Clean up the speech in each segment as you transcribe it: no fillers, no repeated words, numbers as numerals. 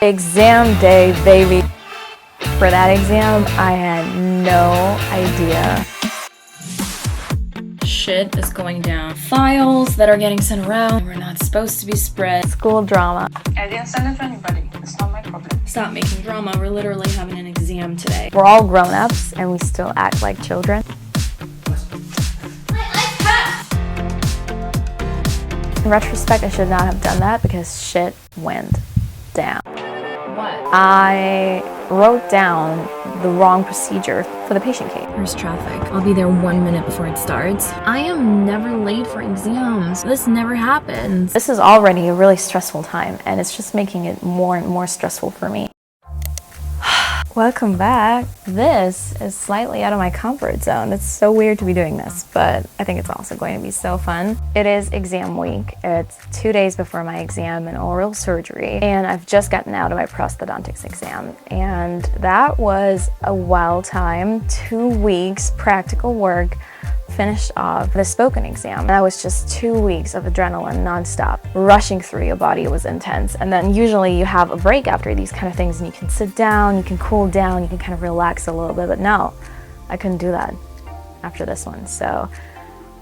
Exam day, baby. For that exam, I had no idea. Shit is going down. Files that are getting sent around we're not supposed to be spread. School drama. I didn't send it to anybody. It's not my problem. Stop making drama. We're literally having an exam today. We're all grown-ups and we still act like children. In retrospect, I should not have done that because shit went down. What? I wrote down the wrong procedure for the patient case. There's traffic. I'll be there 1 minute before it starts. I am never late for exams. This never happens. This is already a really stressful time and it's just making it more and more stressful for me. Welcome back. This is slightly out of my comfort zone. It's so weird to be doing this, but I think it's also going to be so fun. It is exam week. It's 2 days before my exam in oral surgery, and I've just gotten out of my prosthodontics exam, and that was a wild time. 2 weeks practical work finished off the spoken exam. And that was just 2 weeks of adrenaline nonstop, rushing through your body. It was intense. And then usually you have a break after these kind of things and you can sit down, you can cool down, you can kind of relax a little bit. But no, I couldn't do that after this one. So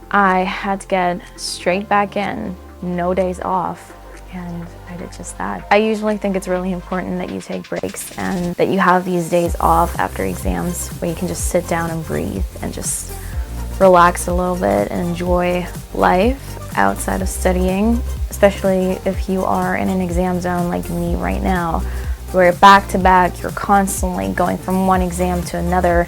I had to get straight back in, no days off. And I did just that. I usually think it's really important that you take breaks and that you have these days off after exams where you can just sit down and breathe and just relax a little bit and enjoy life outside of studying, especially if you are in an exam zone like me right now, where back to back, you're constantly going from one exam to another,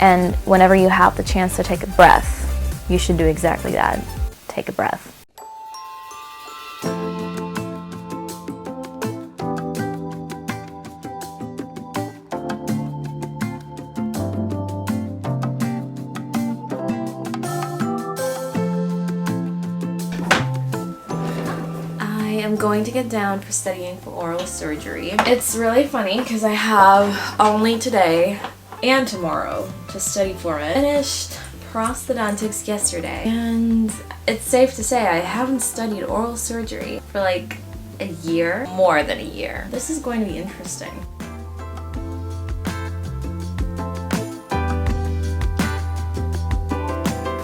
and whenever you have the chance to take a breath, you should do exactly that. Take a breath. I'm going to get down for studying for oral surgery. It's really funny because I have only today and tomorrow to study for it. Finished prosthodontics yesterday, and it's safe to say I haven't studied oral surgery for like a year, more than a year. This is going to be interesting.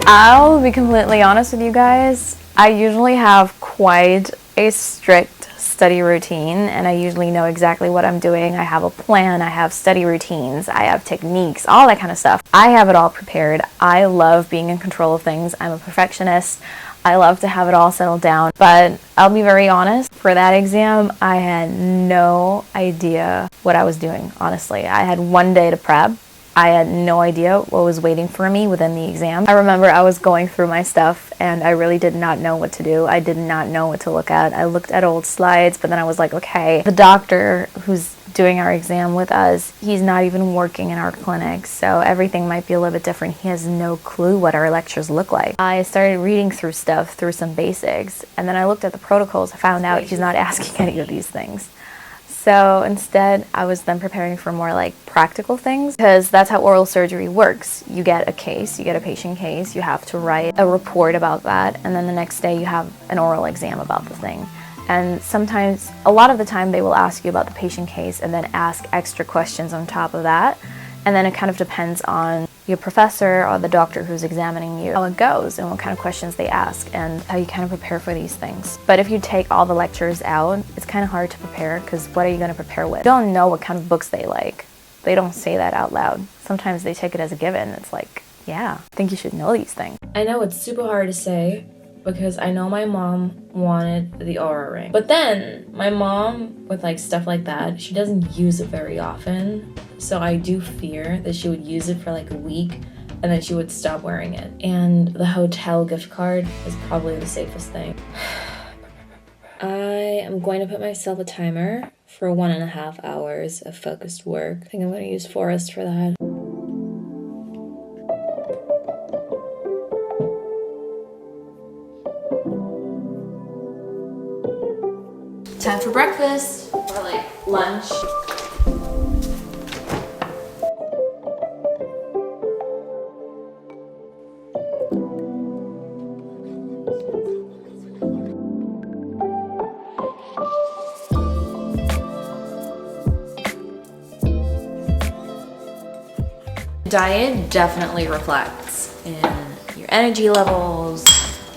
I'll be completely honest with you guys. I usually have quite a strict study routine, and I usually know exactly what I'm doing. I have a plan, I have study routines, I have techniques, all that kind of stuff. I have it all prepared. I love being in control of things. I'm a perfectionist. I love to have it all settled down. But I'll be very honest, for that exam, I had no idea what I was doing, honestly. I had 1 day to prep. I had no idea what was waiting for me within the exam. I remember I was going through my stuff and I really did not know what to do. I did not know what to look at. I looked at old slides, but then I was like, okay, the doctor who's doing our exam with us, he's not even working in our clinic, so everything might be a little bit different. He has no clue what our lectures look like. I started reading through stuff, through some basics, and then I looked at the protocols. I found out he's not asking any of these things. So instead, I was then preparing for more like practical things, because that's how oral surgery works. You get a case, you get a patient case, you have to write a report about that, and then the next day you have an oral exam about the thing. And sometimes, a lot of the time, they will ask you about the patient case and then ask extra questions on top of that. And then it kind of depends on your professor or the doctor who's examining you, how it goes and what kind of questions they ask and how you kind of prepare for these things. But if you take all the lectures out, it's kind of hard to prepare, because what are you going to prepare with? You don't know what kind of books they like. They don't say that out loud. Sometimes they take it as a given. It's like, yeah, I think you should know these things. I know it's super hard to say, because I know my mom wanted the Aura ring. But then my mom, with like stuff like that, she doesn't use it very often. So I do fear that she would use it for like a week and then she would stop wearing it. And the hotel gift card is probably the safest thing. I am going to put myself a timer for 1.5 hours of focused work. I think I'm going to use Forest for that. Time for breakfast, or like lunch. Diet definitely reflects in your energy levels,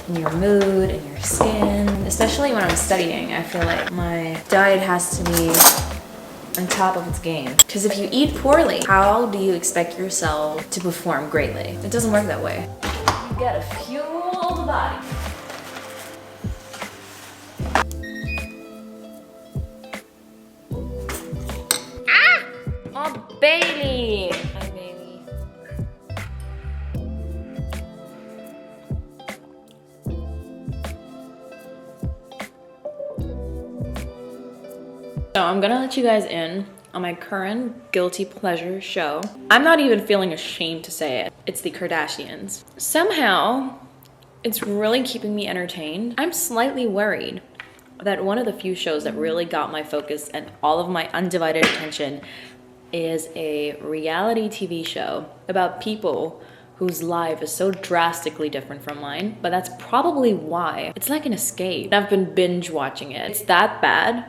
in your mood, in your skin. Especially when I'm studying, I feel like my diet has to be on top of its game. Because if you eat poorly, how do you expect yourself to perform greatly? It doesn't work that way. You gotta fuel the body. Ah! Oh, Bailey! Hi, Bailey. So I'm gonna let you guys in on my current guilty pleasure show. I'm not even feeling ashamed to say it. It's the Kardashians. Somehow, it's really keeping me entertained. I'm slightly worried that one of the few shows that really got my focus and all of my undivided attention is a reality TV show about people whose life is so drastically different from mine, but that's probably why. It's like an escape. I've been binge watching it. It's that bad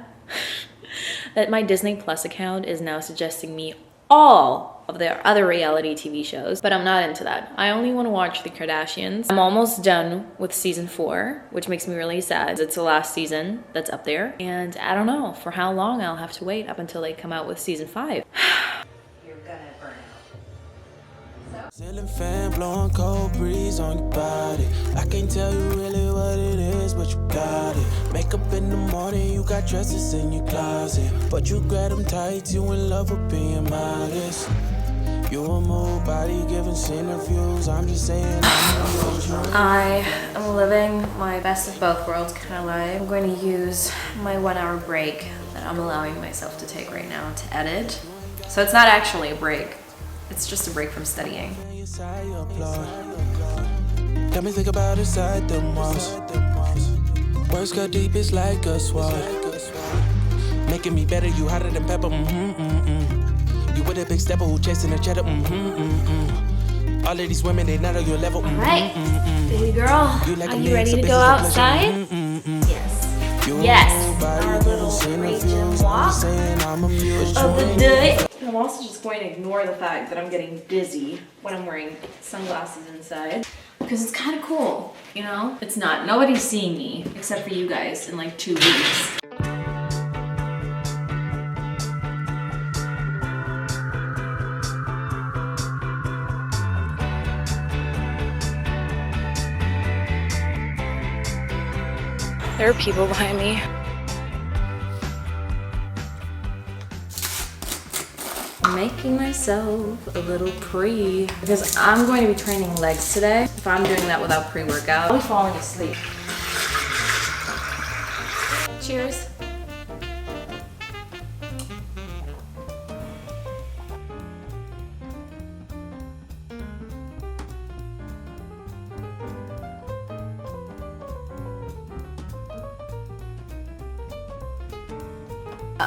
that my Disney Plus account is now suggesting me all of their other reality TV shows, but I'm not into that. I only want to watch the Kardashians. I'm almost done with season 4, which makes me really sad. It's the last season that's up there, and I don't know for how long I'll have to wait up until they come out with season 5. You're gonna burn out. Ceiling fan blowing cold breeze on your body. I can't tell you really what it is, but you got it. Makeup in the morning, you got dresses in your closet, but you grab them tights, you in love with being modest. You a mood body giving interviews. I'm just saying I am living my best of both worlds kind of life. I'm going to use my 1-hour break that I'm allowing myself to take right now to edit. So it's not actually a break. It's just a break from studying. Got me think about inside the walls. Words got deep, it's like a sword. Making me better, you hotter than pepper. You with a big stepper who chasing a cheddar. All of these women, they not on your level. All right, baby girl, are you ready to go outside? Yes. Yes. Our little region walk of the day. I'm also just going to ignore the fact that I'm getting dizzy when I'm wearing sunglasses inside. Because it's kind of cool, you know? It's not. Nobody's seeing me except for you guys in like 2 weeks. There are people behind me. I'm making myself a little pre because I'm going to be training legs today. If I'm doing that without pre-workout, I'll be falling asleep. Cheers.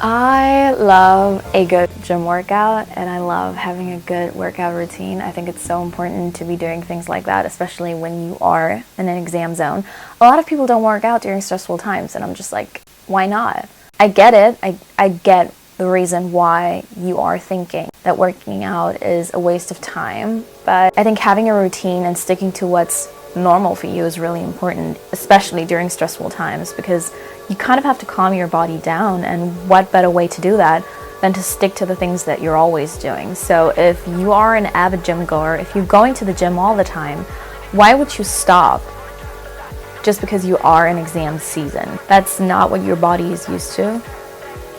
I love a good gym workout and I love having a good workout routine. I think it's so important to be doing things like that, especially when you are in an exam zone. A lot of people don't work out during stressful times and I'm just like, why not? I get it. I get the reason why you are thinking that working out is a waste of time, but I think having a routine and sticking to what's normal for you is really important, especially during stressful times, because you kind of have to calm your body down, and what better way to do that than to stick to the things that you're always doing. So if you are an avid gym goer, if you're going to the gym all the time, why would you stop just because you are in exam season? That's not what your body is used to.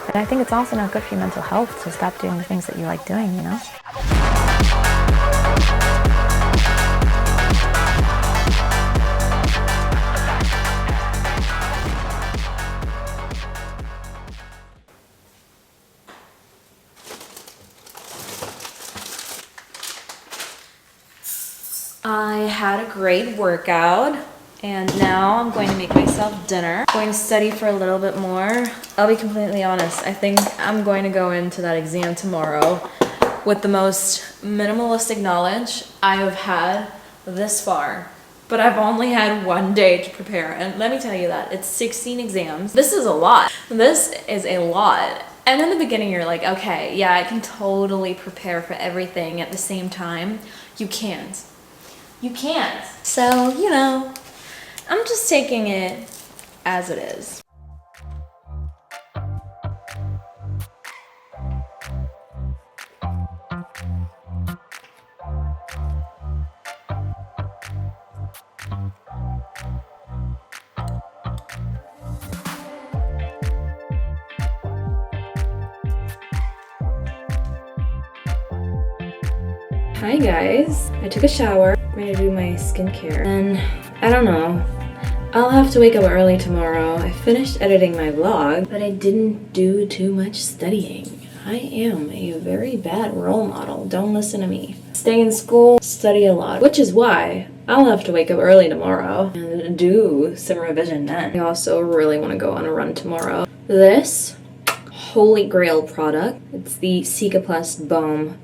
And I think it's also not good for your mental health to stop doing the things that you like doing, you know? I had a great workout and now I'm going to make myself dinner. I'm going to study for a little bit more. I'll be completely honest, I think I'm going to go into that exam tomorrow with the most minimalistic knowledge I have had this far. But I've only had 1 day to prepare, and let me tell you that, it's 16 exams. This is a lot. This is a lot. And in the beginning you're like, okay, yeah, I can totally prepare for everything at the same time. You can't. You can't. So, you know, I'm just taking it as it is. Hi guys, I took a shower. I'm gonna do my skincare and I don't know. I'll have to wake up early tomorrow. I finished editing my vlog, but I didn't do too much studying. I am a very bad role model. Don't listen to me. Stay in school, study a lot, which is why I'll have to wake up early tomorrow and do some revision then. I also really want to go on a run tomorrow. This holy grail product, it's the Cica Plus Balm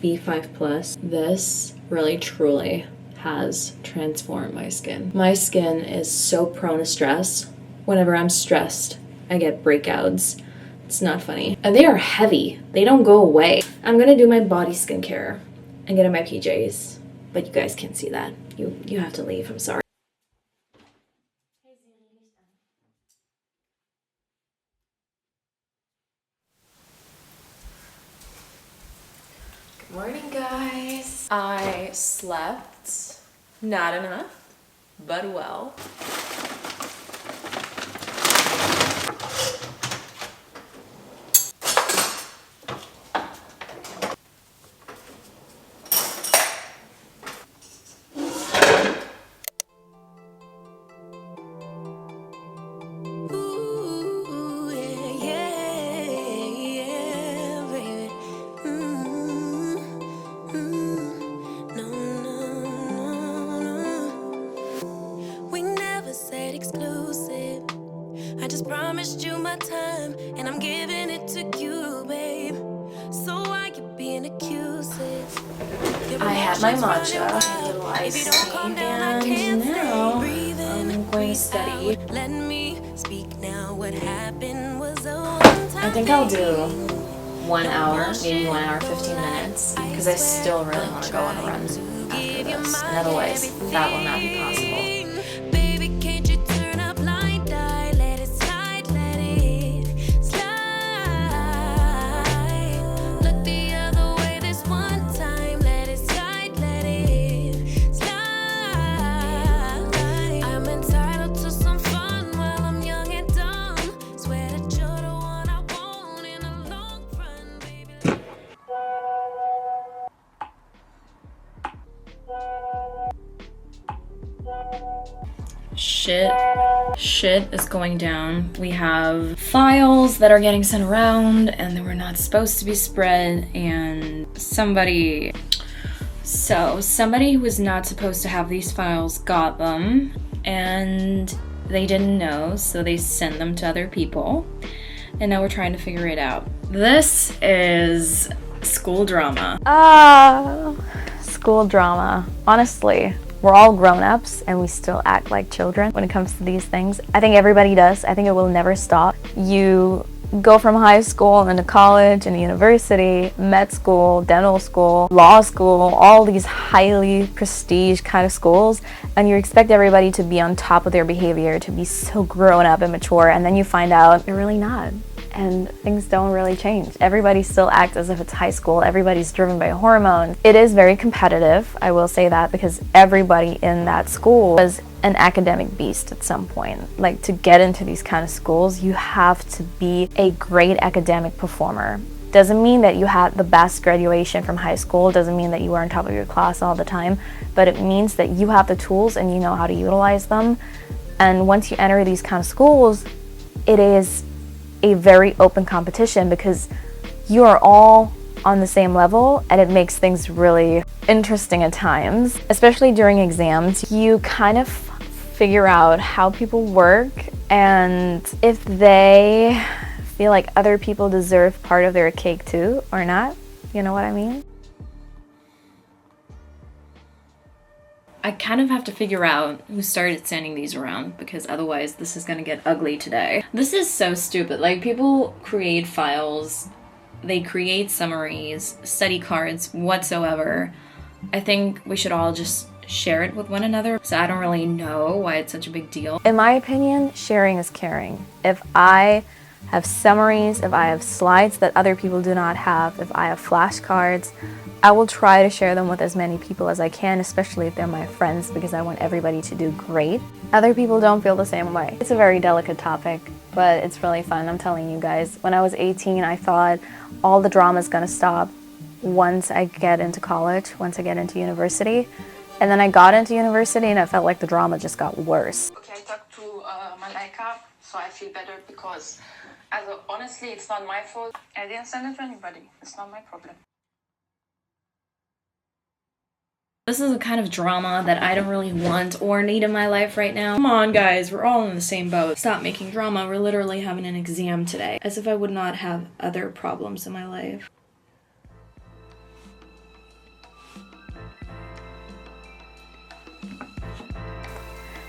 B5 Plus. This really truly has transformed my skin. My skin is so prone to stress. Whenever I'm stressed, I get breakouts. It's not funny. And they are heavy. They don't go away. I'm gonna do my body skincare and get in my PJs, but you guys can't see that. You have to leave, I'm sorry. Good morning, guys. I slept not enough, but well. I just promised you my time, and I'm giving it to you, babe. So why you being accusing? I had my matcha, a little iced tea, and now I'm going to study. Let me speak now. What happened was I think I'll do 1 hour, maybe 1 hour, 15 minutes, because I still really want to go on a run after this, and otherwise that will not be possible. Shit is going down. We have files that are getting sent around and they were not supposed to be spread, and somebody who was not supposed to have these files got them and they didn't know, so they sent them to other people, and now we're trying to figure it out. This is school drama. School drama. Honestly, we're all grown-ups and we still act like children when it comes to these things. I think everybody does. I think it will never stop. You go from high school into college and university, med school, dental school, law school, all these highly prestige kind of schools, and you expect everybody to be on top of their behavior, to be so grown up and mature, and then you find out they're really not. And things don't really change. Everybody still acts as if it's high school. Everybody's driven by hormones. It is very competitive, I will say that, because everybody in that school was an academic beast at some point. Like, to get into these kind of schools, you have to be a great academic performer. Doesn't mean that you had the best graduation from high school, doesn't mean that you were on top of your class all the time, but it means that you have the tools and you know how to utilize them. And once you enter these kind of schools, it is a very open competition because you are all on the same level, and it makes things really interesting at times, especially during exams. You kind of figure out how people work and if they feel like other people deserve part of their cake too or not. You know what I mean? I kind of have to figure out who started sending these around because otherwise this is gonna get ugly today. This is so stupid. Like, people create files, they create summaries, study cards, whatsoever. I think we should all just share it with one another. So I don't really know why it's such a big deal. In my opinion, sharing is caring. If I have summaries, if I have slides that other people do not have, if I have flashcards, I will try to share them with as many people as I can, especially if they're my friends, because I want everybody to do great. Other people don't feel the same way. It's a very delicate topic, but it's really fun, I'm telling you guys. When I was 18, I thought all the drama is gonna stop once I get into college, once I get into university. And then I got into university and I felt like the drama just got worse. Okay, I talked to Malaika, so I feel better because honestly, it's not my fault. I didn't send it to anybody. It's not my problem. This is a kind of drama that I don't really want or need in my life right now. Come on, guys, we're all in the same boat. Stop making drama. We're literally having an exam today. As if I would not have other problems in my life.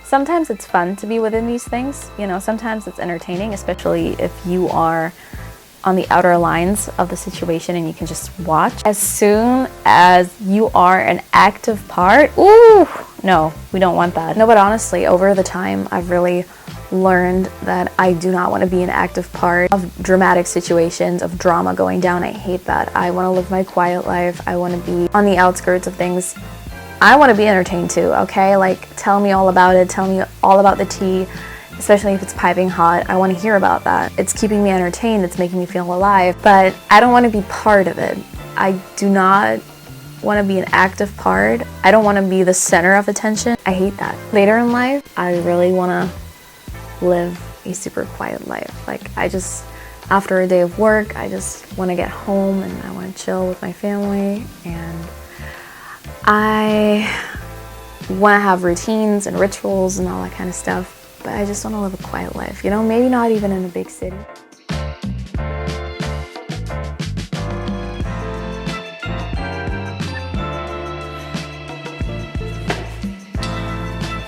Sometimes it's fun to be within these things, you know, sometimes it's entertaining, especially if you are on the outer lines of the situation and you can just watch. As soon as you are an active part, ooh, no, we don't want that. No, but honestly, over the time, I've really learned that I do not want to be an active part of dramatic situations, of drama going down. I hate that. I want to live my quiet life. I want to be on the outskirts of things. I want to be entertained too, okay? Like, tell me all about it. Tell me all about the tea. Especially if it's piping hot, I want to hear about that. It's keeping me entertained, it's making me feel alive, but I don't want to be part of it. I do not want to be an active part. I don't want to be the center of attention. I hate that. Later in life, I really want to live a super quiet life. Like, after a day of work, I just want to get home and I want to chill with my family, and I want to have routines and rituals and all that kind of stuff. But I just want to live a quiet life, you know, maybe not even in a big city.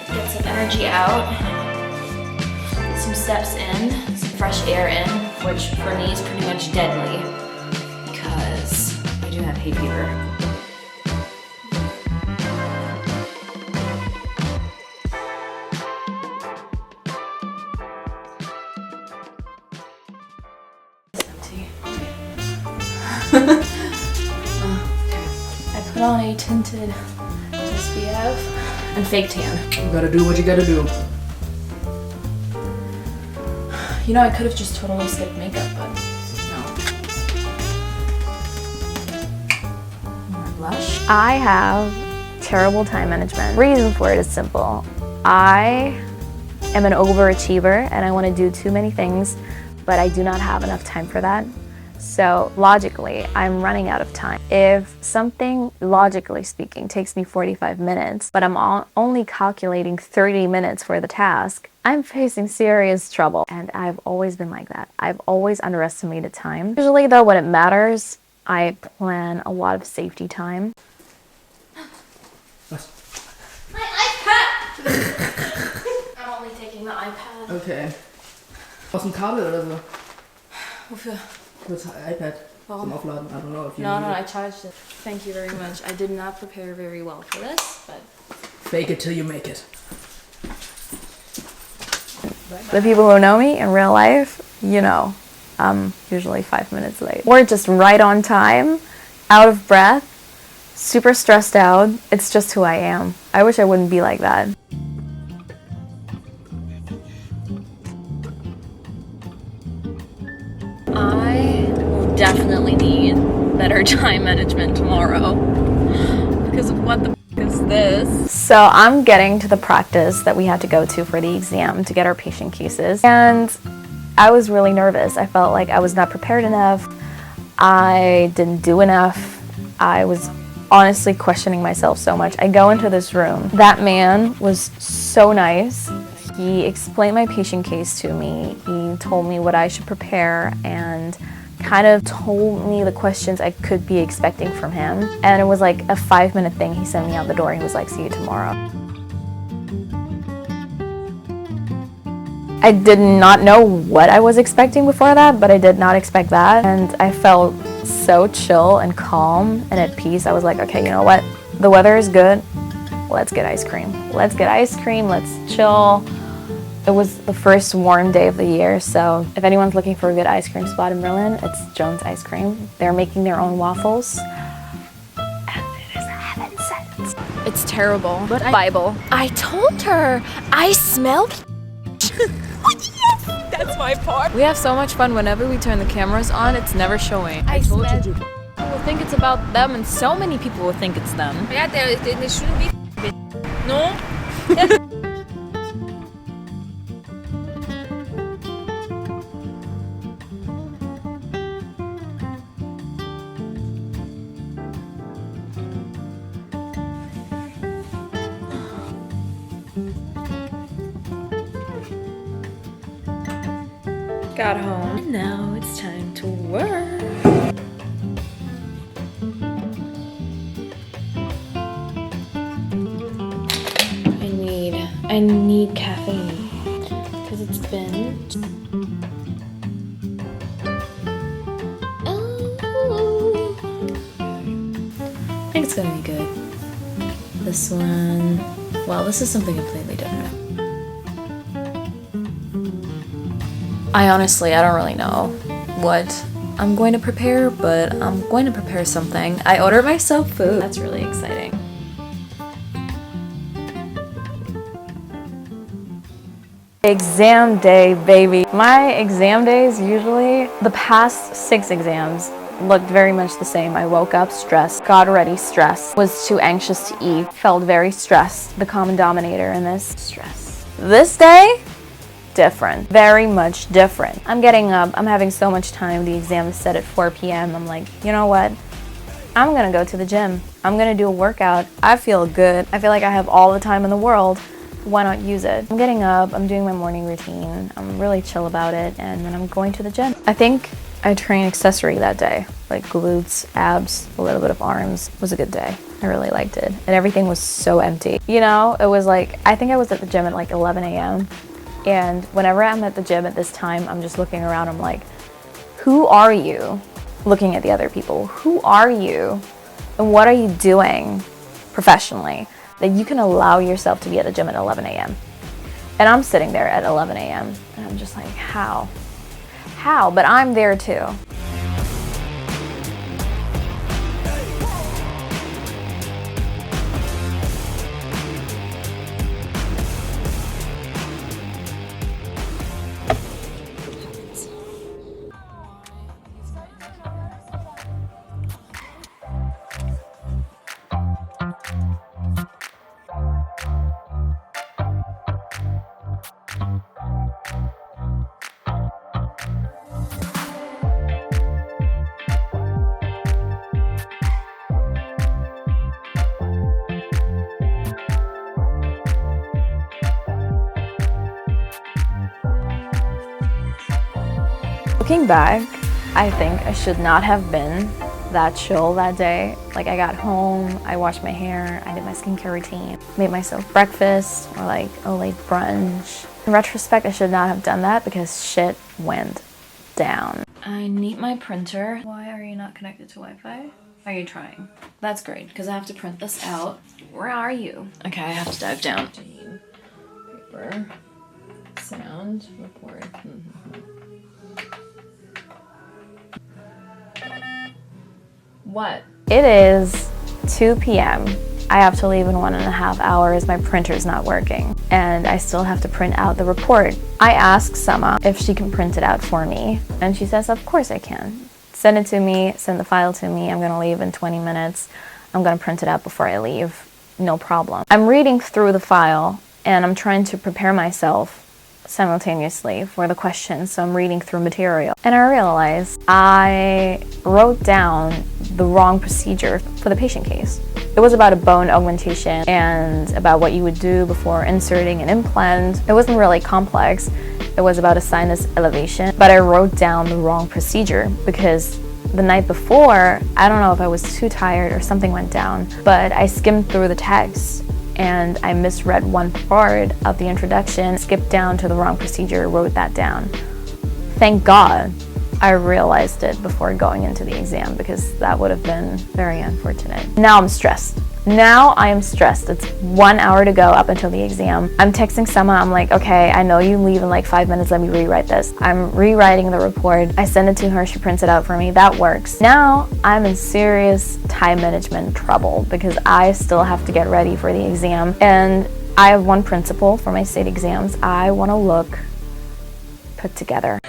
Get some energy out, some steps in, some fresh air in, which for me is pretty much deadly because I do have hay fever. I put on a tinted SPF and fake tan. You gotta do what you gotta do. You know, I could have just totally skipped makeup, but no. More blush. I have terrible time management. The reason for it is simple. I am an overachiever and I want to do too many things, but I do not have enough time for that. So logically, I'm running out of time. If something, logically speaking, takes me 45 minutes, but I'm only calculating 30 minutes for the task, I'm facing serious trouble. And I've always been like that. I've always underestimated time. Usually though, when it matters, I plan a lot of safety time. Was? My iPad! I'm only taking the iPad. Okay. Aus dem Kabel oder so? Wofür? Das iPad zum Aufladen. I don't know if you No, I charged it. Thank you very much. I did not prepare very well for this, but... Fake it till you make it. The people who know me in real life, you know, I'm usually 5 minutes late. Or just right on time, out of breath, super stressed out. It's just who I am. I wish I wouldn't be like that. I will definitely need better time management tomorrow because of what the f*** is this? So I'm getting to the practice that we had to go to for the exam to get our patient cases. And I was really nervous. I felt like I was not prepared enough. I didn't do enough. I was honestly questioning myself so much. I go into this room. That man was so nice. He explained my patient case to me. He told me what I should prepare and kind of told me the questions I could be expecting from him. And it was like a 5-minute thing. He sent me out the door. He was like, see you tomorrow. I did not know what I was expecting before that, but I did not expect that. And I felt so chill and calm and at peace. I was like, okay, you know what? The weather is good. Let's get ice cream. Let's get ice cream. Let's chill. It was the first warm day of the year, so if anyone's looking for a good ice cream spot in Berlin, it's Jones Ice Cream. They're making their own waffles. And it is heaven sent. It's terrible. But Bible. I told her. I smell. Yes, that's my part. We have so much fun whenever we turn the cameras on. It's never showing. I told you. People will think it's about them, and so many people will think it's them. Yeah, they shouldn't be. No. Got home. And now it's time to work. I need caffeine because it's been. Oh. I think it's gonna be good. This one. Well, this is something completely different. I don't really know what I'm going to prepare, but I'm going to prepare something. I ordered myself food. That's really exciting. Exam day, baby. My exam days usually, the past 6 exams looked very much the same. I woke up stressed, got ready stressed, was too anxious to eat, felt very stressed. The common denominator in this, stress. This day, different, very much different. I'm getting up, I'm having so much time. The exam is set at 4 p.m. I'm like, you know what? I'm gonna go to the gym. I'm gonna do a workout. I feel good. I feel like I have all the time in the world. Why not use it? I'm getting up, I'm doing my morning routine. I'm really chill about it, and then I'm going to the gym. I think I trained accessory that day, like glutes, abs, a little bit of arms. It was a good day. I really liked it. And everything was so empty. You know, it was like, I think I was at the gym at like 11 a.m. And whenever I'm at the gym at this time, I'm just looking around, I'm like, who are you? Looking at the other people, who are you? And what are you doing professionally that you can allow yourself to be at the gym at 11 a.m.? And I'm sitting there at 11 a.m. and I'm just like, how? How? But I'm there too. Looking back, I think I should not have been that chill that day. Like, I got home, I washed my hair, I did my skincare routine, made myself breakfast or like a late brunch. In retrospect, I should not have done that because shit went down. I need my printer. Why are you not connected to Wi-Fi? Are you trying? That's great, because I have to print this out. Where are you? Okay, I have to dive down. Paper, sound, report. What? It is 2 p.m. I have to leave in 1.5 hours. My printer's not working and I still have to print out the report. I asked Sama if she can print it out for me and she says, of course I can. Send it to me, send the file to me. I'm gonna leave in 20 minutes. I'm gonna print it out before I leave. No problem. I'm reading through the file and I'm trying to prepare myself simultaneously for the questions, so I'm reading through material. And I realized I wrote down the wrong procedure for the patient case. It was about a bone augmentation and about what you would do before inserting an implant. It wasn't really complex. It was about a sinus elevation, but I wrote down the wrong procedure because the night before, I don't know if I was too tired or something went down, but I skimmed through the text and I misread one part of the introduction, skipped down to the wrong procedure, wrote that down. Thank God I realized it before going into the exam, because that would have been very unfortunate. Now I'm stressed. Now I am stressed. It's 1 hour to go up until the exam. I'm texting Summer, I'm like, okay, I know you leave in like 5 minutes, let me rewrite this. I'm rewriting the report. I send it to her, she prints it out for me, that works. Now I'm in serious time management trouble because I still have to get ready for the exam. And I have one principle for my state exams. I want to look put together.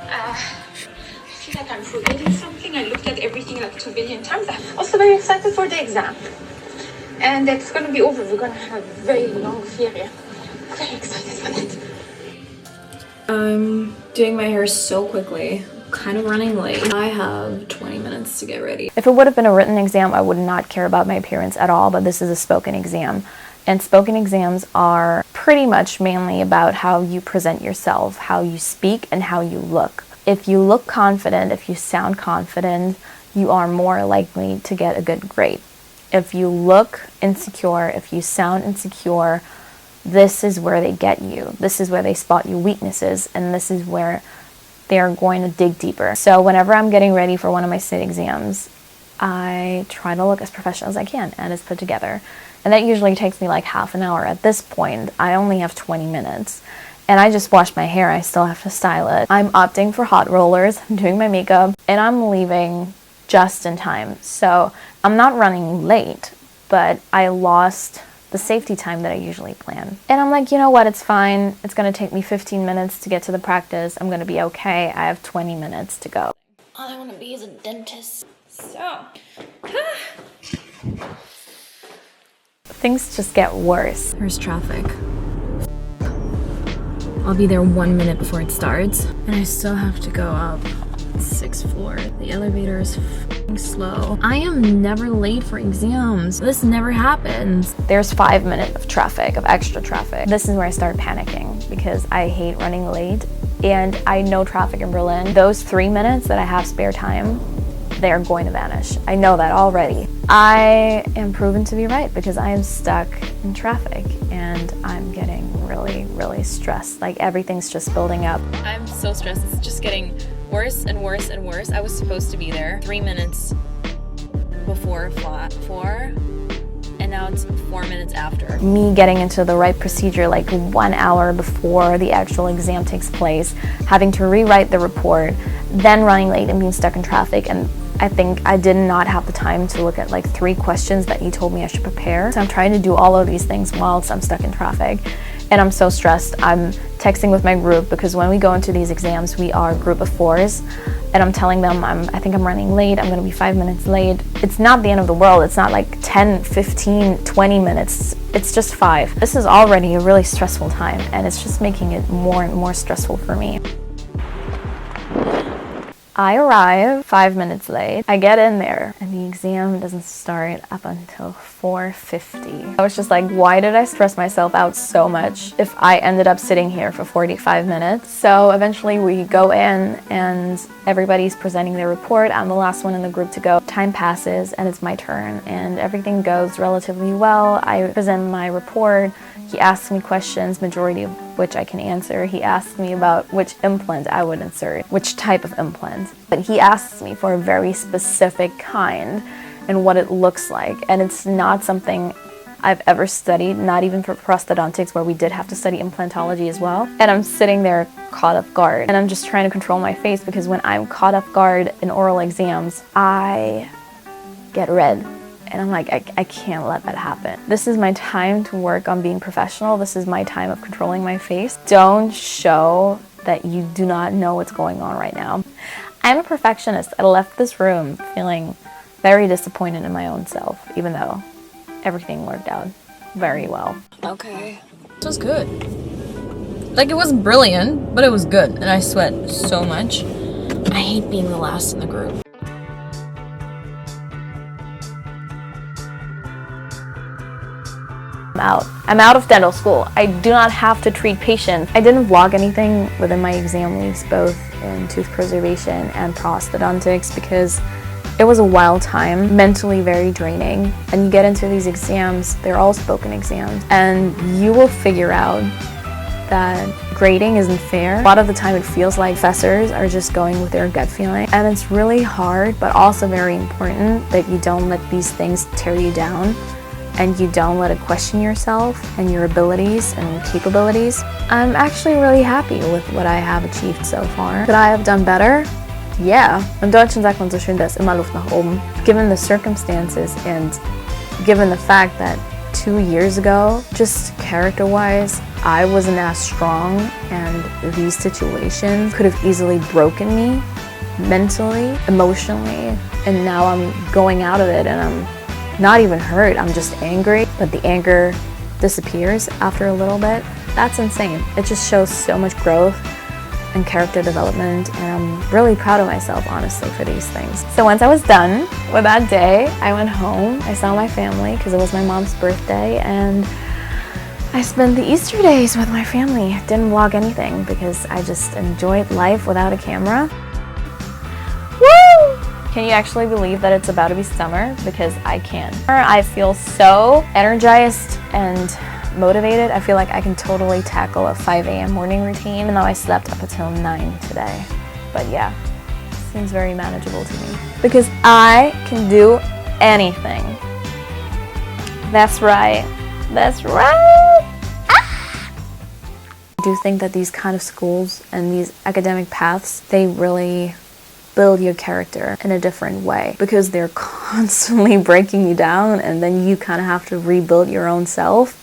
I feel like I'm forgetting something. I looked at everything like 2 billion times. I'm also very excited for the exam. And it's going to be over. We're going to have a very long ferie. Very excited for that. I'm doing my hair so quickly. Kind of running late. I have 20 minutes to get ready. If it would have been a written exam, I would not care about my appearance at all, but this is a spoken exam. And spoken exams are pretty much mainly about how you present yourself, how you speak, and how you look. If you look confident, if you sound confident, you are more likely to get a good grade. If you look insecure, if you sound insecure, this is where they get you. This is where they spot your weaknesses, and this is where they are going to dig deeper. So whenever I'm getting ready for one of my state exams, I try to look as professional as I can and as put together. And that usually takes me like half an hour. At this point, I only have 20 minutes. And I just washed my hair, I still have to style it. I'm opting for hot rollers, I'm doing my makeup, and I'm leaving just in time. So I'm not running late, but I lost the safety time that I usually plan. And I'm like, you know what, it's fine. It's gonna take me 15 minutes to get to the practice. I'm gonna be okay. I have 20 minutes to go. All I want to be is a dentist. So, Things just get worse. there's traffic. I'll be there 1 minute before it starts, and I still have to go up 6th floor. The elevator is f***ing slow. I am never late for exams. This never happens. There's 5 minutes of traffic, of extra traffic. This is where I start panicking because I hate running late and I know traffic in Berlin. Those 3 minutes that I have spare time, they're going to vanish. I know that already. I am proven to be right because I am stuck in traffic and I'm getting really, really stressed. Like everything's just building up. I'm so stressed. It's just getting worse and worse and worse. I was supposed to be there 3 minutes before 4, and now it's 4 minutes after. Me getting into the right procedure like 1 hour before the actual exam takes place, having to rewrite the report, then running late and being stuck in traffic. And I think I did not have the time to look at like 3 questions that he told me I should prepare. So I'm trying to do all of these things whilst I'm stuck in traffic. And I'm so stressed. I'm texting with my group because when we go into these exams, we are a group of 4s. And I'm telling them I think I'm running late. I'm gonna be 5 minutes late. It's not the end of the world. It's not like 10, 15, 20 minutes. It's just 5. This is already a really stressful time and it's just making it more and more stressful for me. I arrive 5 minutes late. I get in there and the exam doesn't start up until 4:50. I was just like, why did I stress myself out so much if I ended up sitting here for 45 minutes? So eventually we go in and everybody's presenting their report. I'm the last one in the group to go. Time passes and it's my turn and everything goes relatively well. I present my report. He asks me questions, majority of which I can answer. He asks me about which implant I would insert, which type of implant. But he asks me for a very specific kind and what it looks like. And it's not something I've ever studied, not even for prosthodontics where we did have to study implantology as well. And I'm sitting there caught off guard. And I'm just trying to control my face because when I'm caught off guard in oral exams, I get red. And I'm like, I can't let that happen. This is my time to work on being professional. This is my time of controlling my face. Don't show that you do not know what's going on right now. I'm a perfectionist. I left this room feeling very disappointed in my own self, even though everything worked out very well. Okay. It was good. Like, it wasn't brilliant, but it was good. And I sweat so much. I hate being the last in the group. I'm out of dental school. I do not have to treat patients. I didn't vlog anything within my exam weeks, both in tooth preservation and prosthodontics, because It was a wild time, mentally very draining. And you get into these exams, they're all spoken exams, and you will figure out that grading isn't fair. A lot of the time it feels like professors are just going with their gut feeling. And it's really hard, but also very important that you don't let these things tear you down and you don't let it question yourself and your abilities and capabilities. I'm actually really happy with what I have achieved so far. Could I have done better? Yeah. Im Deutschen sagt man so schön, da ist immer Luft nach oben. Given the circumstances and given the fact that 2 years ago, just character-wise, I wasn't as strong, and these situations could have easily broken me mentally, emotionally, and now I'm going out of it and I'm not even hurt, I'm just angry, but the anger disappears after a little bit. That's insane. It just shows so much growth and character development, and I'm really proud of myself, honestly, for these things. So once I was done with that day, I went home, I saw my family because it was my mom's birthday, and I spent the Easter days with my family. Didn't vlog anything because I just enjoyed life without a camera. Woo! Can you actually believe that it's about to be summer? Because I can. I feel so energized and motivated. I feel like I can totally tackle a 5 a.m. morning routine, even though I slept up until 9 today. But yeah, seems very manageable to me. Because I can do anything. That's right. That's right. I do think that these kind of schools and these academic paths, they really build your character in a different way because they're constantly breaking you down, and then you kind of have to rebuild your own self.